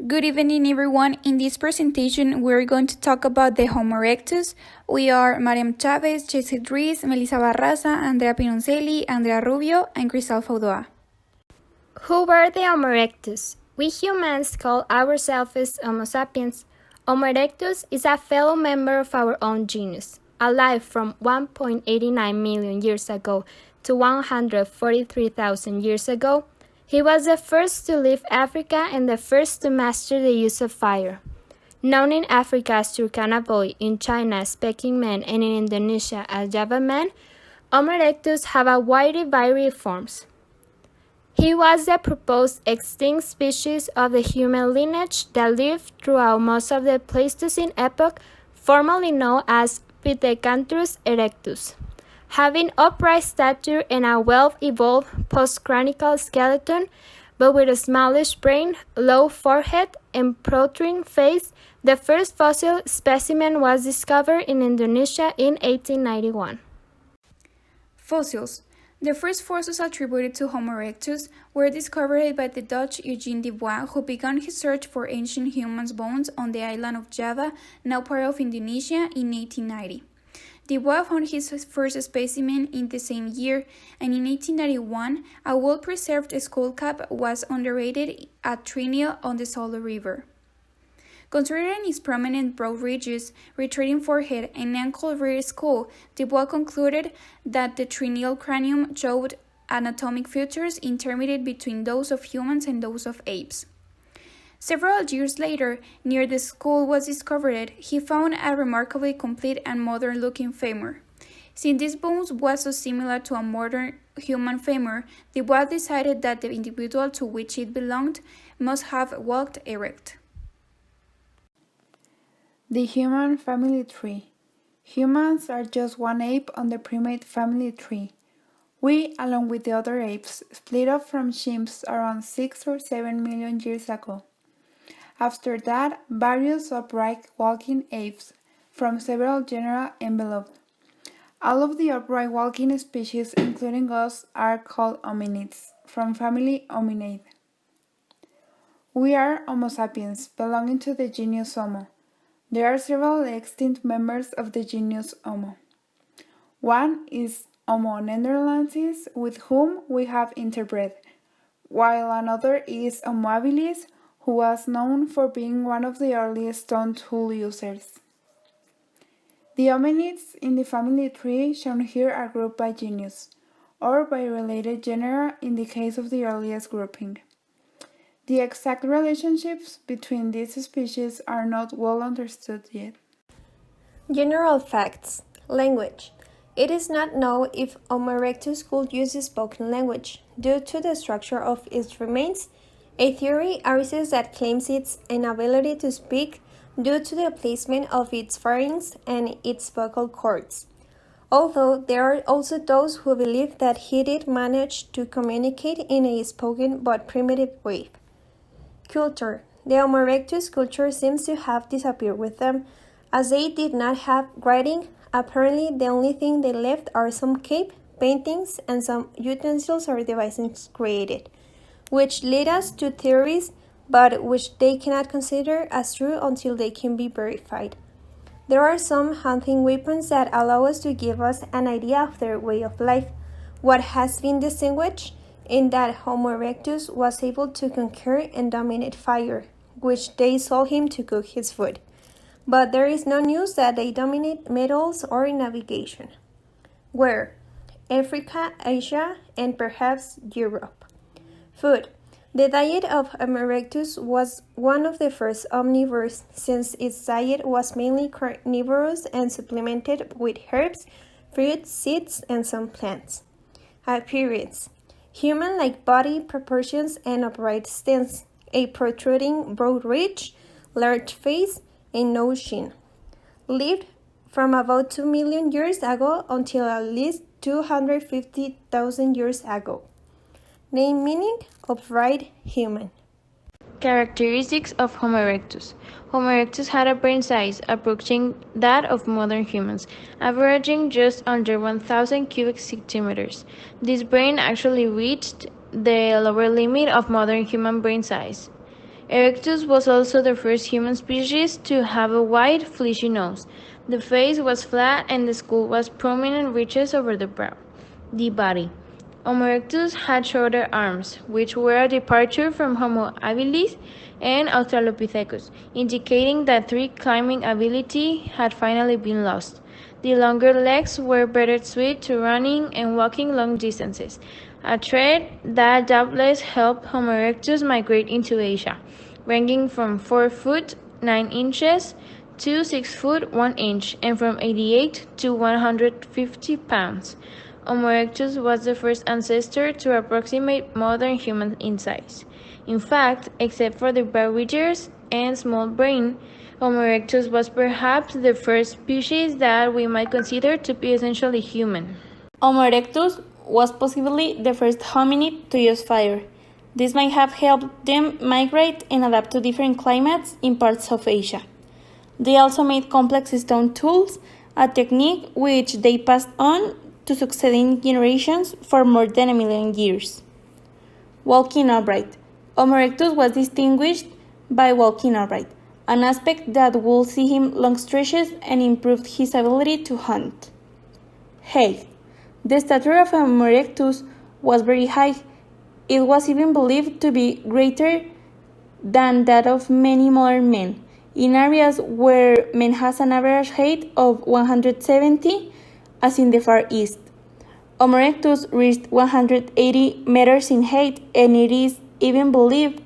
Good evening, everyone. In this presentation, we're going to talk about the Homo erectus. We are Mariam Chavez, Jesse Dries, Melissa Barraza, Andrea Pinoncelli, Andrea Rubio, and Cristal Faudoa. Who were the Homo erectus? We humans call ourselves Homo sapiens. Homo erectus is a fellow member of our own genus, alive from 1.89 million years ago to 143,000 years ago. He was the first to leave Africa and the first to master the use of fire. Known in Africa as Turkana boy, in China as Peking man, and in Indonesia as Java man, Homo erectus have a wide variety of forms. He was the proposed extinct species of the human lineage that lived throughout most of the Pleistocene epoch, formerly known as Pithecanthropus erectus. Having upright stature and a well-evolved postcranial skeleton, but with a smallish brain, low forehead, and protruding face, the first fossil specimen was discovered in Indonesia in 1891. Fossils. The first fossils attributed to Homo erectus were discovered by the Dutch Eugene Dubois, who began his search for ancient human bones on the island of Java, now part of Indonesia, in 1890. Dubois found his first specimen in the same year, and in 1891, a well-preserved skullcap was unearthed at Trinil on the Solo River. Considering its prominent broad ridges, retreating forehead, and ankle-rear skull, Dubois concluded that the Trinil cranium showed anatomic features intermediate between those of humans and those of apes. Several years later, near the skull was discovered, he found a remarkably complete and modern-looking femur. Since this bone was so similar to a modern human femur, Dubois decided that the individual to which it belonged must have walked erect. The human family tree. Humans are just one ape on the primate family tree. We, along with the other apes, split off from chimps around 6 or 7 million years ago. After that, various upright walking apes from several genera enveloped. All of the upright walking species, including us, are called hominids, from family Hominidae. We are Homo sapiens, belonging to the genus Homo. There are several extinct members of the genus Homo. One is Homo neanderthalensis, with whom we have interbred, while another is Homo habilis, who was known for being one of the earliest stone tool users. The hominids in the family tree shown here are grouped by genus, or by related genera in the case of the earliest grouping. The exact relationships between these species are not well understood yet. General facts. Language. It is not known if Homo erectus could use spoken language. Due to the structure of its remains, a theory arises that claims its inability to speak due to the placement of its pharynx and its vocal cords. Although there are also those who believe that he did manage to communicate in a spoken but primitive way. Culture. The Homo erectus culture seems to have disappeared with them, as they did not have writing. Apparently, the only thing they left are some cave paintings and some utensils or devices created, which lead us to theories, but which they cannot consider as true until they can be verified. There are some hunting weapons that allow us to give us an idea of their way of life. What has been distinguished in that Homo erectus was able to conquer and dominate fire, which they saw him to cook his food. But there is no news that they dominate metals or navigation. Where? Africa, Asia, and perhaps Europe. Food. The diet of Homo erectus was one of the first omnivores, since its diet was mainly carnivorous and supplemented with herbs, fruits, seeds, and some plants. Appearance. Human-like body proportions and upright stance, a protruding broad ridge, large face, and no chin. Lived from about 2 million years ago until at least 250,000 years ago. Name meaning: upright human. Characteristics of Homo erectus. Homo erectus had a brain size approaching that of modern humans, averaging just under 1,000 cubic centimeters. This brain actually reached the lower limit of modern human brain size. Erectus was also the first human species to have a wide, fleshy nose. The face was flat and the skull was prominent ridges over the brow. The body. Homo erectus had shorter arms, which were a departure from Homo habilis and Australopithecus, indicating that tree climbing ability had finally been lost. The longer legs were better suited to running and walking long distances, a trait that doubtless helped Homo erectus migrate into Asia, ranging from 4 foot 9 inches to 6 foot 1 inch and from 88 to 150 pounds. Homo erectus was the first ancestor to approximate modern humans in size. In fact, except for the brow ridges and small brain, Homo erectus was perhaps the first species that we might consider to be essentially human. Homo erectus was possibly the first hominid to use fire. This might have helped them migrate and adapt to different climates in parts of Asia. They also made complex stone tools, a technique which they passed on to succeeding generations for more than 1,000,000 years. Walking upright. Homo erectus was distinguished by walking upright, an aspect that would see him long stretches and improved his ability to hunt. Height. The stature of Homo erectus was very high. It was even believed to be greater than that of many modern men, in areas where man has an average height of 170, as in the Far East. Homo erectus reached 180 meters in height, and it is even believed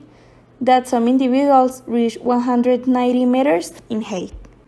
that some individuals reach 190 meters in height.